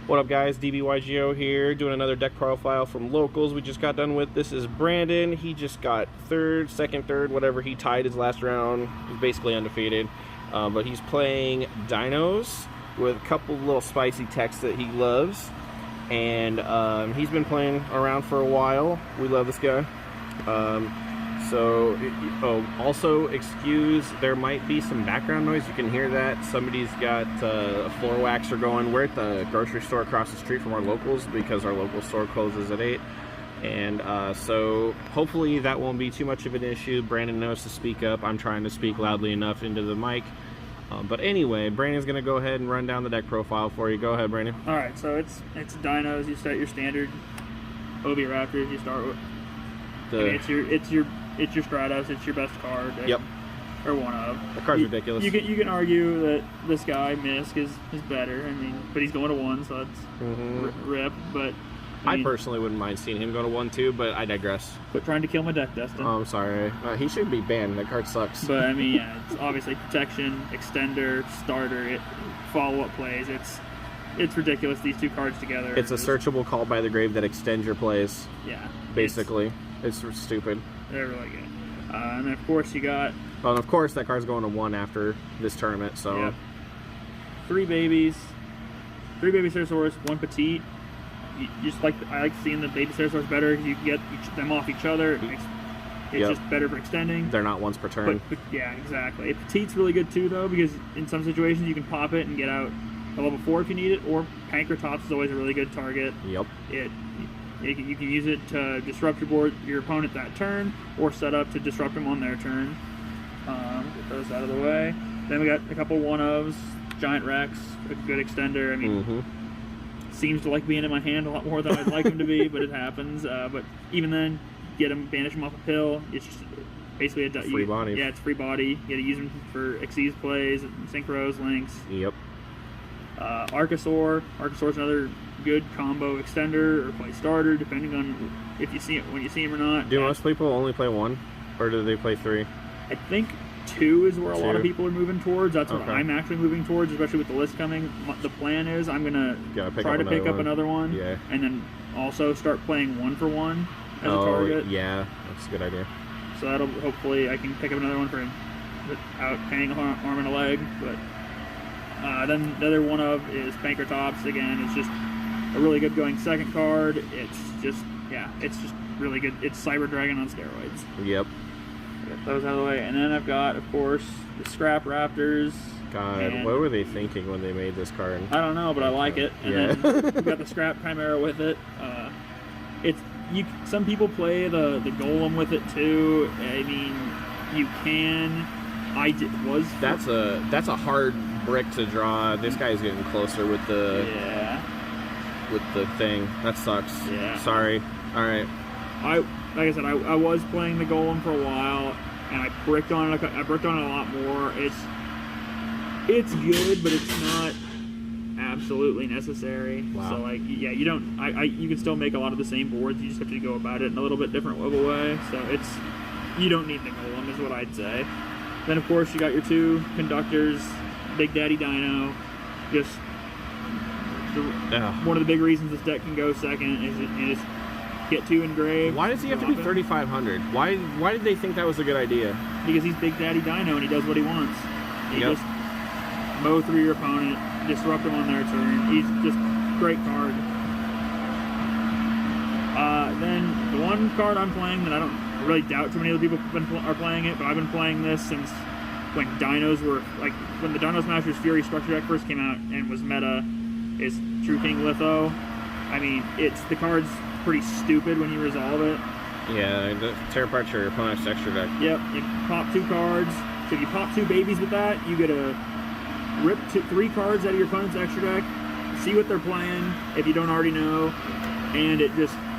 What up, guys? DB-YGO here, doing another deck profile from locals we just got done with. This is Brandon. He just got second, third, whatever. He tied his last round. He's basically undefeated. But he's playing Dinos with a couple little spicy techs that he loves. And he's been playing around for a while. We love this guy. Also, excuse, there might be some background noise. You can hear that. Somebody's got a floor waxer going. We're at the grocery store across the street from our locals because our local store closes at 8. And so hopefully that won't be too much of an issue. Brandon knows to speak up. I'm trying to speak loudly enough into the mic. But anyway, Brandon's going to go ahead and run down the deck profile for you. Go ahead, Brandon. All right, so it's Dinos. You start your standard OB Raptors. You start with it's your Stratos. It's your best card. Yep. Or one of. The card's ridiculous. You can argue that this guy Misk is better. I mean, but he's going to 1, so that's rip. But I personally wouldn't mind seeing him go to 1 too, but I digress. Quit trying to kill my deck, Dustin. Oh, I'm sorry. He should be banned. That card sucks. But I mean, yeah, it's obviously protection, extender, starter, follow-up plays. It's ridiculous, these two cards together. It's a searchable Call by the Grave that extends your plays. Yeah. Basically. It's stupid. They're really good. And then, of course, you got... Well, of course, that card's going to 1 after this tournament, so... Yep. 3 babies. 3 baby Pterosaurs, 1 petite. I like seeing the baby Pterosaurs better. You can get them off each other. It's just better for extending. They're not once per turn. But, yeah, exactly. A petite's really good, too, though, because in some situations you can pop it and get out a level 4 if you need it, or Pankratops is always a really good target. Yep. You can use it to disrupt your opponent that turn, or set up to disrupt them on their turn. Get those out of the way. Then we got a couple one-ofs. Giant Rex, a good extender. I mean, seems to like being in my hand a lot more than I'd like him to be, but it happens. But even then, banish him off a pill. It's just basically a free body. Yeah, it's free body. You got to use him for Xyz plays, Synchros, Links. Yep. Archosaur. Archosaur's another good combo extender or play starter, depending on if you see it when you see him or not. Do most people only play 1, or do they play 3? I think 2 is where a lot of people are moving towards. That's what I'm actually moving towards, especially with the list coming. The plan is I'm gonna try to pick up another one, and then also start playing 1-for-1 as a target. Yeah, that's a good idea. So that'll hopefully I can pick up another one for without paying an arm and a leg. But then the other one is Pankratops. Again, it's just a really good going second card. It's just really good. It's Cyber Dragon on steroids. Yep. Get those out of the way, and then I've got, of course, the Scrap Raptors. God, what were they thinking when they made this card? I don't know, but I like it. And then we've got the Scrap Chimera with it. Some people play the Golem with it too. I mean, you can. That's a hard brick to draw. This guy's getting closer with the thing. That sucks. Yeah. Sorry. All right. Like I said, I was playing the Golem for a while, and I bricked on it. I bricked on it a lot more. It's good, but it's not absolutely necessary. Wow. So you don't. You can still make a lot of the same boards. You just have to go about it in a little bit different of a way. So you don't need the Golem, is what I'd say. Then of course you got your 2 conductors, Big Daddy Dino. One of the big reasons this deck can go second is get 2 engraved. Why does he have to be 3,500? Why did they think that was a good idea? Because he's Big Daddy Dino and he does what he wants. He just mow through your opponent, disrupt him on their turn. He's just great card. Then the one card I'm playing that I don't really doubt too many other people are playing it, but I've been playing this since when Dinos were when the Dinos Masters Fury structure deck first came out and was meta. Is True King Litho. I mean, the card's pretty stupid when you resolve it. Yeah, tear apart your opponent's extra deck. Yep, you pop 2 cards. So if you pop 2 babies with that, you get to rip 3 cards out of your opponent's extra deck, see what they're playing if you don't already know, and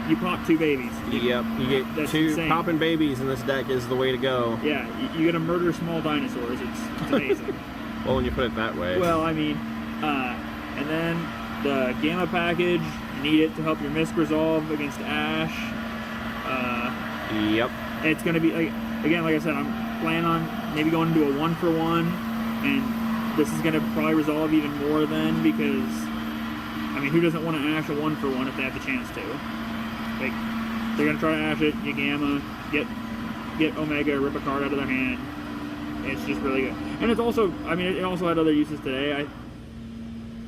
you pop 2 babies. Yep, you get 2 popping babies in this deck is the way to go. Yeah, you get to murder small dinosaurs. It's amazing. Well, when you put it that way. Well, I mean, and then the Gamma package, you need it to help your Misk resolve against Ash. Yep. It's going to be, again, like I said, I'm planning on maybe going into a 1-for-1, and this is going to probably resolve even more then, because I mean, who doesn't want to ash a 1-for-1 if they have the chance to? Like, they're gonna try to ash it, you gamma, get Omega, rip a card out of their hand. It's just really good. And it's also, I mean, it also had other uses today. I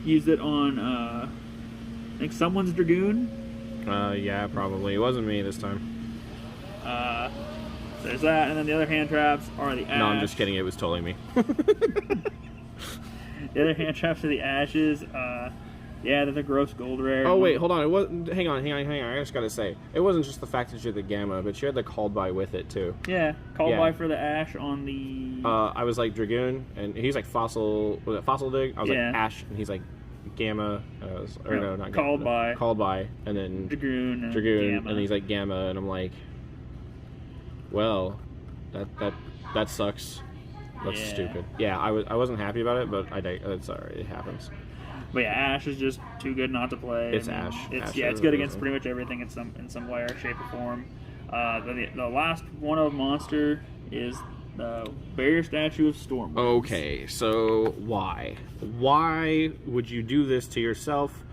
used it on, I think someone's Dragoon. Yeah, probably. It wasn't me this time. There's that, and then the other hand traps are the ash. No, I'm just kidding. It was totally me. The other hand traps are the ashes. Yeah, they're the gross gold rare. Oh wait, hold on. It was hang on. I just gotta say, it wasn't just the fact that you had the gamma, but you had the called by with it too. Yeah, called by for the ash on the. I was like Dragoon, and he's like fossil. Was it fossil dig? I was like ash, and he's like gamma. Not called gamma, by. Called by, and then Dragoon, and he's like gamma, and I'm like, well, that sucks. That's stupid. Yeah, I wasn't happy about it, but it's alright. It happens. But yeah, ash is just too good not to play. It's ash. It's good against pretty much everything in some way or shape or form. The last one of monster is the barrier statue of Stormwinds. Okay, so why would you do this to yourself?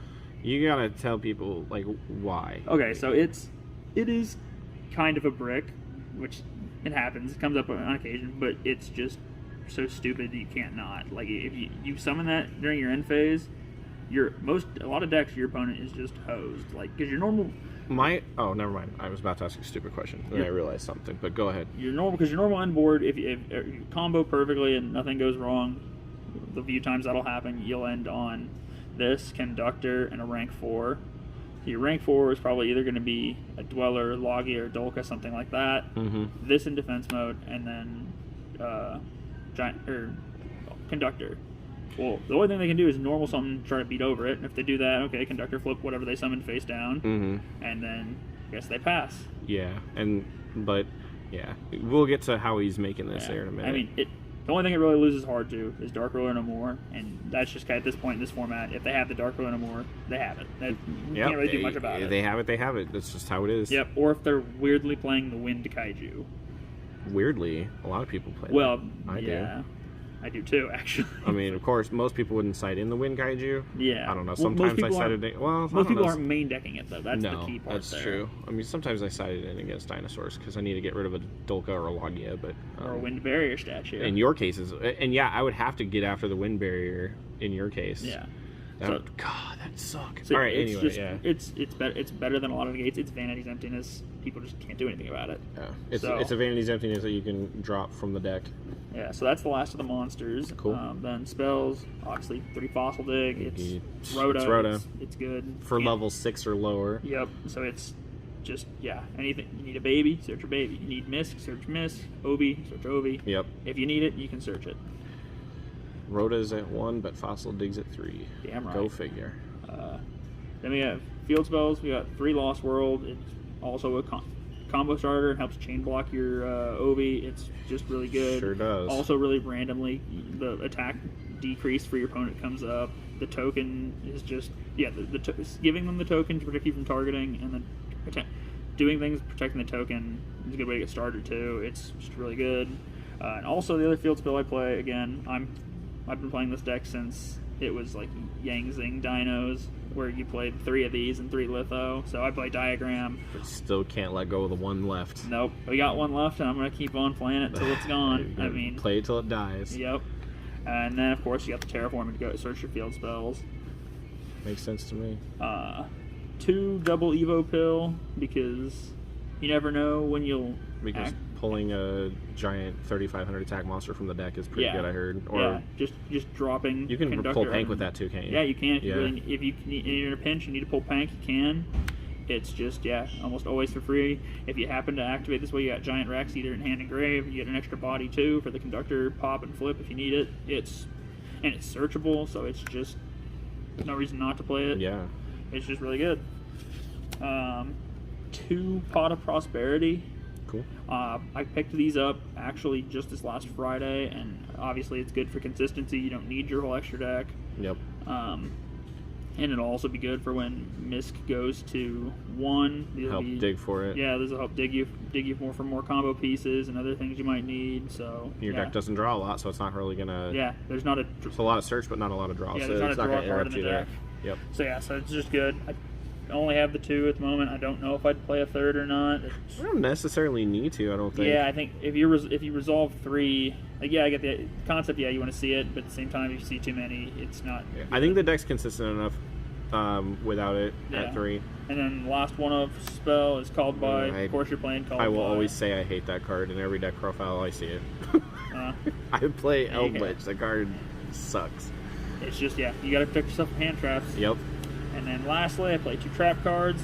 You gotta tell people like why. Okay, so it is kind of a brick, which it happens. It comes up on occasion, but it's just so stupid that you can't not. Like if you summon that during your end phase, a lot of decks your opponent is just hosed. Like because your normal. Never mind. I was about to ask a stupid question, then I realized something. But go ahead. Your normal end board, if you combo perfectly and nothing goes wrong, the few times that'll happen, you'll end on this Conductor and a rank 4. Your rank 4 is probably either going to be a Dweller, Logia, or Dolka, something like that. Mm-hmm. This in defense mode, and then Giant or Conductor. Well, the only thing they can do is normal summon, try to beat over it. And if they do that, okay, Conductor flip whatever they summoned face down, and then I guess they pass. Yeah, but we'll get to how he's making this there in a minute. I mean, the only thing it really loses hard to is Dark Ruler No More, and that's just kind of at this point in this format. If they have the Dark Ruler No More, they have it. You can't really do much about it. They have it. They have it. That's just how it is. Yep. Or if they're weirdly playing the Wind Kaiju. Weirdly, a lot of people play. Well, that. I do. I do too, actually. I mean, of course, most people wouldn't cite in the Wind Kaiju. Yeah. I don't know. Sometimes I cited it. Well, most people aren't main decking it though. That's the key part. That's true. I mean, sometimes I cited in against Dinosaurs because I need to get rid of a Dolka or a Logia, but or a Wind Barrier statue. In your cases, and I would have to get after the Wind Barrier in your case. Yeah. God, that sucks. So all right. Anyway, it's better than a lot of the gates. It's Vanity's Emptiness. People just can't do anything about it. Yeah. It's a Vanity's Emptiness that you can drop from the deck. Yeah, so that's the last of the monsters. Cool. Then spells, obviously 3 Fossil Dig. It's Rhoda. It's good. For level 6 or lower. Yep. So it's just, anything. You need a baby, search your baby. You need Misk, search Misk. Obi, search Obi. Yep. If you need it, you can search it. Rhoda's at 1, but Fossil Dig's at 3. Damn right. Go figure. Then we have field spells. We got 3 Lost World. It's also a combo starter. It helps chain block your Obi. It's just really good. Sure does. Also really randomly, the attack decrease for your opponent comes up. The token is just, giving them the token to protect you from targeting, and then doing things protecting the token is a good way to get started too. It's just really good. And also the other field spell I play, again, I've been playing this deck since it was like Yang Zing Dinos, where you played 3 of these and 3 Litho. So I play Diagram. But still can't let go of the 1 left. Nope. We got 1 left, and I'm going to keep on playing it till it's gone. I mean, play it till it dies. Yep. And then, of course, you got the Terraforming to go search your field spells. Makes sense to me. 2 double Evo Pill, because you never know when you'll pulling a giant 3,500 attack monster from the deck is pretty good, I heard. Or just dropping. You can pull Pank with that too, can't you? Yeah, you can. If you're in a pinch, you need to pull Pank, you can. It's just almost always for free. If you happen to activate this way, you got Giant Rex either in hand and grave. You get an extra body too for the Conductor pop and flip if you need it. It's searchable, so it's just no reason not to play it. Yeah, it's just really good. 2 Pot of Prosperity. Cool. I picked these up actually just this last Friday, and obviously it's good for consistency. You don't need your whole extra deck. Yep. And it'll also be good for when Misk goes to 1. Help dig for it. Yeah, this will help dig you more for more combo pieces and other things you might need. So your deck doesn't draw a lot, so it's not really gonna. Yeah, there's not a. It's a lot of search, but not a lot of draw. Yeah, so there's it's not not a draw card in the deck. Yep. So yeah, so it's just good. I only have the 2 at the moment. I don't know if I'd play a 3rd or not. I don't necessarily need to. I don't think. Yeah, I think if you resolve 3, like, yeah, I get the concept. Yeah, you want to see it, but at the same time, if you see too many, it's not. Yeah. I think the deck's consistent enough without it at 3. And then the last one of spell is called by. Of course, you're playing called by. I will always say I hate that card in every deck profile I see it. I play Eldritch. The card sucks. It's just, yeah, you got to protect yourself from hand traps. Yep. And then lastly, I play 2 trap cards,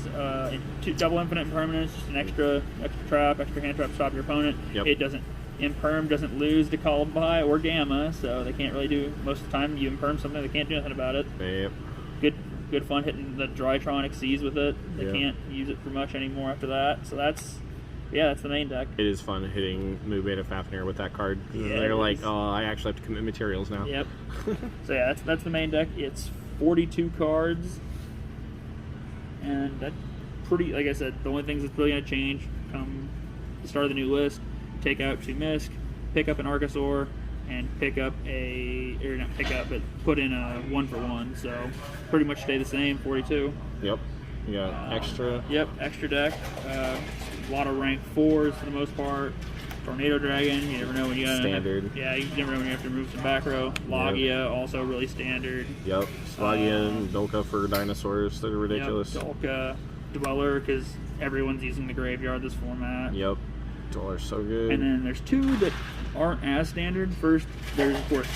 2 double infinite impermanence, just an extra trap, extra hand trap to stop your opponent. Yep. It doesn't lose to called by or gamma, so they can't really do, most of the time you imperm something, they can't do nothing about it. Yep. Good fun hitting the Drytronic Seas with it. They can't use it for much anymore after that. So that's the main deck. It is fun hitting Moo Beta Fafnir with that card. Yeah, they're like, oh, I actually have to commit materials now. Yep. So yeah, that's the main deck. It's 42 cards. And that pretty, like I said, the only things that's really going to change come the start of the new list, take out 2 Misk, pick up an Archosaur, and put in a 1-for-1. So pretty much stay the same, 42. Yep. You got extra. Yep, extra deck. A lot of rank 4s for the most part. Tornado Dragon, you never know when you got standard. Yeah, you never know when you have to remove some back row. Logia, also really standard. Yep. Logia and Dolka for dinosaurs that are ridiculous. Yep. Dolka, Dweller, because everyone's using the graveyard this format. Yep. Dweller's so good. And then there's 2 that aren't as standard. First, there's of course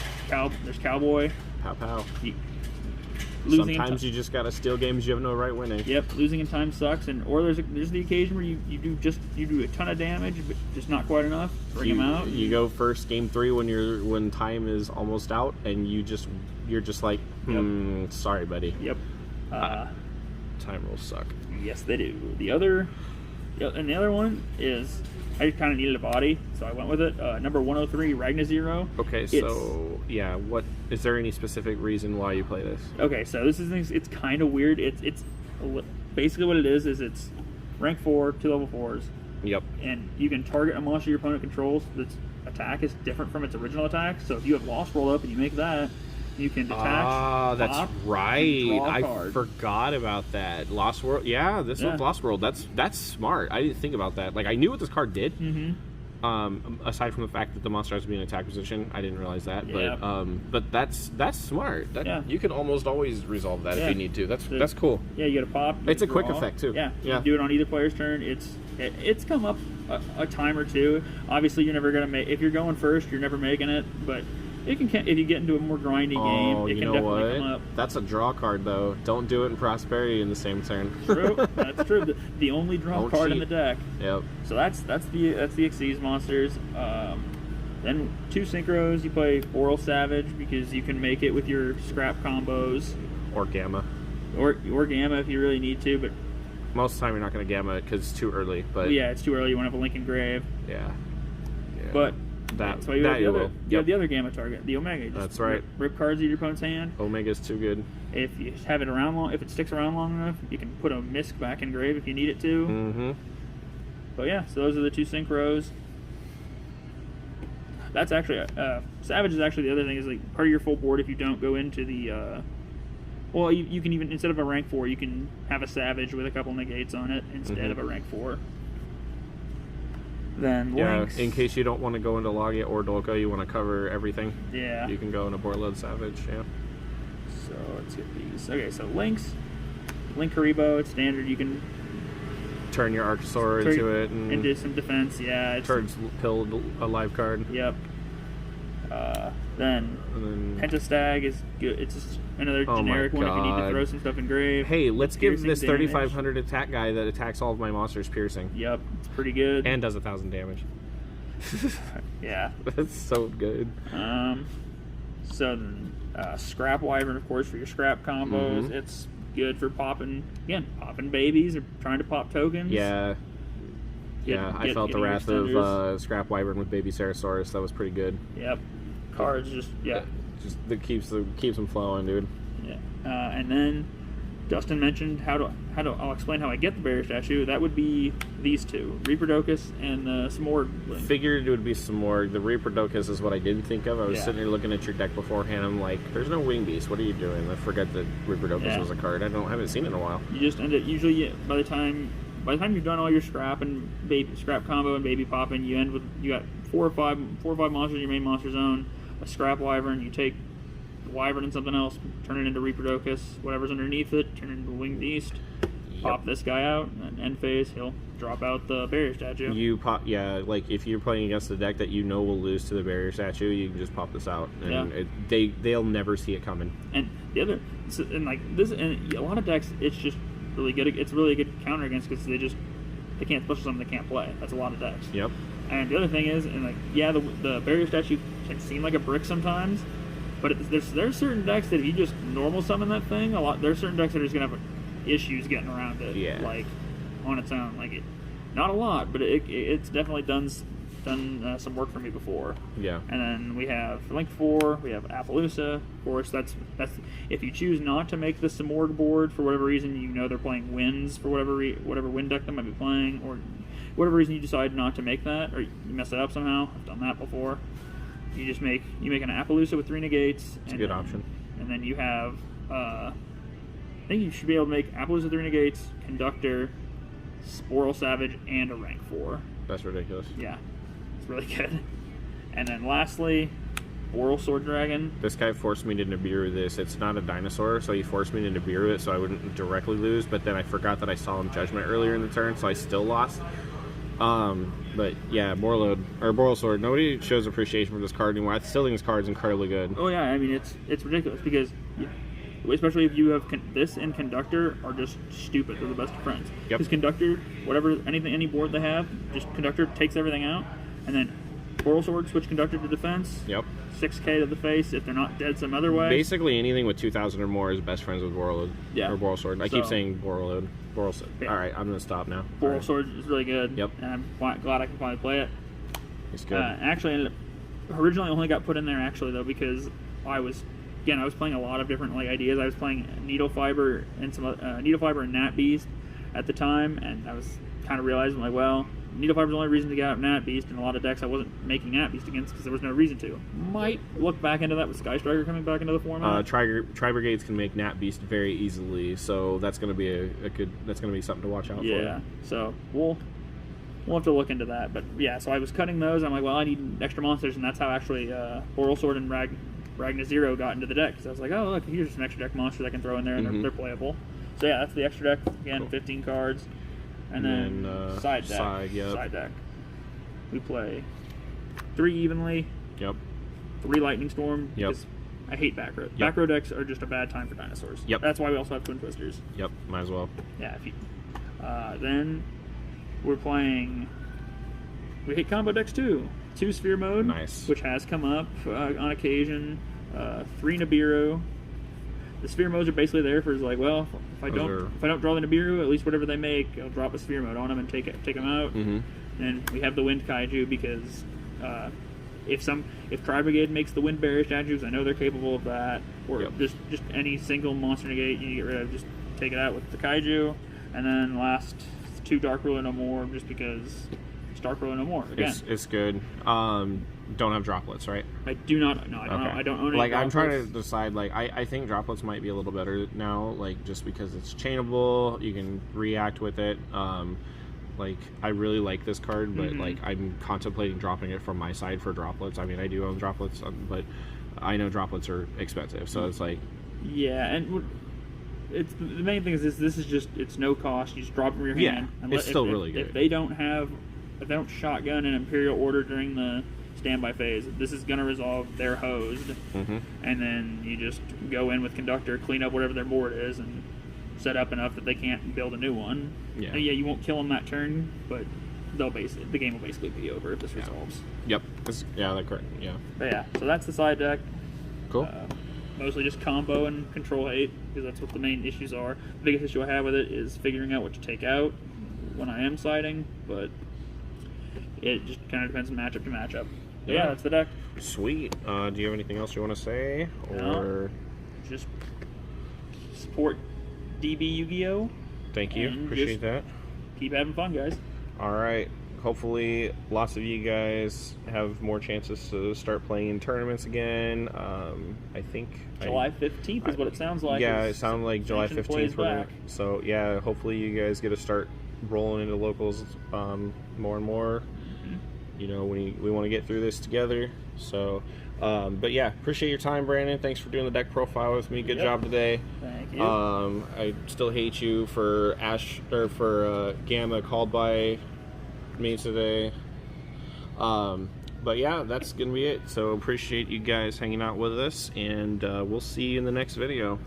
there's Cowboy. Pow pow. Sometimes you just gotta steal games you have no right winning. Yep, losing in time sucks, or there's the occasion where you do a ton of damage, but just not quite enough. Bring them out. You go first game 3 when time is almost out, and you're just like, sorry, buddy. Yep. Time rules suck. Yes, they do. The other one is I just kind of needed a body, so I went with it. Number 103, Ragnazero. Okay, so yeah, what is there any specific reason why you play this? Okay, so it's kind of weird. It's basically what it is it's rank 4, 2 level 4s. Yep. And you can target a monster your opponent controls that's attack is different from its original attack. So if you have Lost World up and you make that, you can detach. Ah, that's right. I forgot about that. Lost World. Yeah, this one's Lost World. That's smart. I didn't think about that. Like, I knew what this card did. Aside from the fact that the monster has to be in attack position, I didn't realize that. Yeah. But that's smart. You can almost always resolve that if you need to. That's cool. Yeah, you get a pop. It's a quick effect too. Yeah, you do it on either player's turn. It's come up a time or two. Obviously, you're never gonna make. If you're going first, you're never making it. But it can if you get into a more grindy game, it can definitely come up. That's a draw card though. Don't do it in Prosperity in the same turn. True, that's true. The only draw card in the deck. Yep. So that's the Xyz monsters. Then 2 synchros. You play Oral Savage because you can make it with your scrap combos. Or Gamma. Or Gamma if you really need to, but most of the time you're not going to Gamma it because it's too early. But yeah, it's too early. You want to have a Link Engrave. Yeah. But that's why you have the other Gamma target, the Omega. That's right. Rip cards out of your opponent's hand. Omega's too good. If you have it around if it sticks around long enough, you can put a Misk back in grave if you need it to. Mm-hmm. But yeah, so those are the 2 synchros. That's actually Savage is actually the other thing is like part of your full board. If you don't go into the well, you can even instead of a rank 4, you can have a Savage with a couple negates on it instead of a rank 4. Then links. In case you don't want to go into Logia or Dolka, you want to cover everything. Yeah. You can go into Board Load Savage. Yeah. So let's get these. Okay, so links. Link Karibo, it's standard. You can turn your Archosaur into it and into some defense. Yeah. Turns pilled a live card. Yep. Then Pentastag is good. It's just another generic one if you need to throw some stuff in grave. Hey, let's give this 3,500 attack guy that attacks all of my monsters piercing. Yep, it's pretty good. And does 1,000 damage. Yeah. That's so good. So then, Scrap Wyvern, of course, for your scrap combos. It's good for popping babies or trying to pop tokens. Yeah. I felt the wrath of Scrap Wyvern with Baby Ceratosaurus. That was pretty good. Yep. Cards just that keeps them flowing, dude. Yeah. And then Dustin mentioned I'll explain how I get the barrier statue. That would be these two, Reaperdocus and the S'more. Figured it would be some more. The Reaperdocus is what I didn't think of. I was Yeah. sitting here looking at your deck beforehand. I'm like, there's no Wing Beast. What are you doing? I forgot that Reaperdocus was a card. Haven't seen it in a while. You just end up usually by the time you've done all your scrap combo and baby popping, you got four or five monsters in your main monster zone, a scrap wyvern. You take the wyvern and something else, turn it into Reaperdocus, whatever's underneath it, turn it into Winged Beast. Pop this guy out, and end phase, he'll drop out the barrier statue. You pop, yeah, like if you're playing against a deck that you know will lose to the barrier statue, you can just pop this out, and they'll never see it coming. And the other, and like this, and a lot of decks, it's just really good. It's really a good counter against because they can't special summon, they can't play. That's a lot of decks. Yep. And the other thing is, and like, yeah, the barrier statue can seem like a brick sometimes, but there's certain decks that if you just normal summon that thing, there's certain decks that are just gonna have issues getting around it. Yeah. Like on its own, like not a lot, but it's definitely done some work for me before. Yeah. And then we have for Link 4, we have Appaloosa. Of course, that's if you choose not to make the S'more board for whatever reason, you know they're playing Winds for whatever wind deck they might be playing, or whatever reason you decide not to make that, or you mess it up somehow. I've done that before. You just make an Appaloosa with 3 negates. It's a good option. And then you have I think you should be able to make Appaloosa 3 negates, Conductor, Sporal Savage, and a rank 4. That's ridiculous. Yeah, it's really good. And then lastly, Boral Sword Dragon. This guy forced me to Nibiru this. It's not a dinosaur, so he forced me to Nibiru it so I wouldn't directly lose, but then I forgot that I saw him Judgment earlier in the turn, so I still lost. But yeah, Boral Sword. Nobody shows appreciation for this card anymore. I still think this card's incredibly good. Oh yeah, I mean it's ridiculous because, especially if you have this and Conductor are just stupid. They're the best of friends. Yep. Because Conductor, any board they have, just Conductor takes everything out, and then Boral Sword switch Conductor to defense. Yep. 6k to the face if they're not dead some other way. Basically anything with 2,000 or more is best friends with Warlord. Yeah. Or Boral Sword. I keep saying Boral Sword. Yeah. Alright, I'm gonna stop now. Boral Sword is really good. Yep. And I'm glad I can finally play it. It's good. Actually, originally only got put in there though because I was playing a lot of different ideas. I was playing Needle Fiber and some Needle Fiber and Nat Beast at the time, and I was kind of realizing Needle Fiber's the only reason to get out Nat Beast, and a lot of decks I wasn't making Nat Beast against because there was no reason to. Might look back into that with Sky Striker coming back into the format. Tri-Brigades can make Nat Beast very easily, so that's going to be that's going to be something to watch out for. Yeah, so we'll have to look into that. But yeah, so I was cutting those. I'm like, well, I need extra monsters, and that's how actually Boral Sword and Ragna Zero got into the deck. Because I was like, oh, look, here's some extra deck monsters I can throw in there, and they're playable. So yeah, that's the extra deck. Again, cool. 15 cards. And then side deck. Side deck. We play 3 evenly. Yep. 3 Lightning Storm. Yep. Because I hate back row. Yep. Back row decks are just a bad time for dinosaurs. Yep. That's why we also have Twin Twisters. Yep. Might as well. Yeah. Then we're playing. We hit combo decks too. 2 Sphere Mode. Nice. Which has come up on occasion. 3 Nibiru. The Sphere Modes are basically there for if I don't draw the Nibiru, at least whatever they make, I'll drop a Sphere Mode on them and take them out. And we have the Wind Kaiju because if Tri-Brigade makes the Wind Barrier statues, I know they're capable of that. Or just any single monster negate you get rid of, just take it out with the Kaiju. And then last 2 Dark Ruler No More, just because it's Dark Ruler No More. Again, it's good. Don't have droplets, right? I do not. No, I don't own any droplets. I'm trying to decide. I think droplets might be a little better now. Just because it's chainable, you can react with it. I really like this card, but I'm contemplating dropping it from my side for droplets. I mean, I do own droplets, but I know droplets are expensive, so it's yeah, and it's the main thing is this is just it's no cost. You just drop them in your hand. Yeah, it's still really good. If they don't shotgun an Imperial Order during the standby phase, this is going to resolve their hosed, and then you just go in with Conductor, clean up whatever their board is, and set up enough that they can't build a new one. Yeah, you won't kill them that turn, but the game will basically be over if this resolves. Yep. That's correct. Yeah. But yeah, so that's the side deck. Cool. Mostly just combo and control hate, because that's what the main issues are. The biggest issue I have with it is figuring out what to take out when I am siding, but it just kind of depends on matchup to matchup. Yeah, that's the deck. Sweet. Do you have anything else you want to say? Or no, just support DB-YGO. Thank you. And Appreciate just that. Keep having fun, guys. All right. Hopefully, lots of you guys have more chances to start playing in tournaments again. I think July 15th is what it sounds like. Yeah, it sounds like July 15th. Back. So yeah, hopefully you guys get to start rolling into locals more and more. You know, we want to get through this together. So, but yeah, appreciate your time, Brandon. Thanks for doing the deck profile with me. Good job today. Thank you. I still hate you for Gamma called by me today. But yeah, that's gonna be it. So appreciate you guys hanging out with us, and we'll see you in the next video.